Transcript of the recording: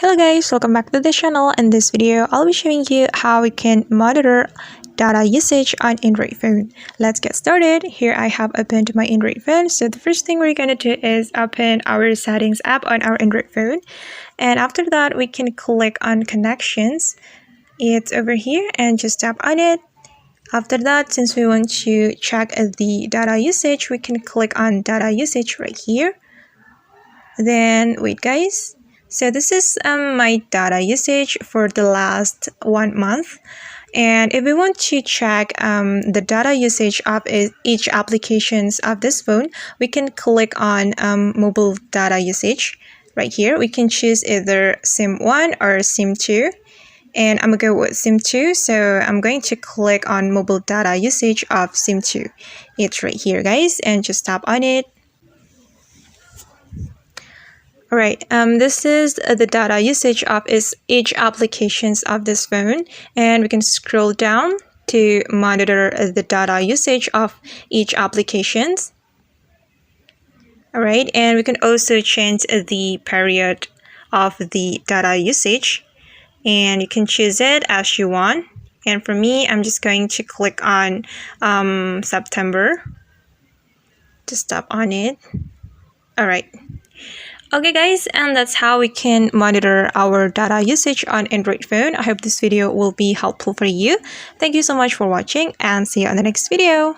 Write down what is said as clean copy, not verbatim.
Hello guys, welcome back to the channel. In this video, I'll be showing you how we can monitor data usage on Android phone. Let's get started. Here I have opened my Android phone. So the first thing we're going to do is open our settings app on our Android phone. And after that, we can click on connections. It's over here and just tap on it. After that, since we want to check the data usage, we can click on data usage right here. Then wait guys. So this is my data usage for the last 1 month. And if we want to check the data usage of each applications of this phone, we can click on mobile data usage right here. We can choose either SIM 1 or SIM 2. And I'm going to go with SIM 2. So I'm going to click on mobile data usage of SIM 2. It's right here guys, and just tap on it. Alright, this is the data usage of each applications of this phone, and we can scroll down to monitor the data usage of each applications. Alright, and we can also change the period of the data usage, and you can choose it as you want. And for me, I'm just going to click on September. Just tap on it. Alright. Okay guys, and that's how we can monitor our data usage on Android phone. I hope this video will be helpful for you. Thank you so much for watching and see you on the next video.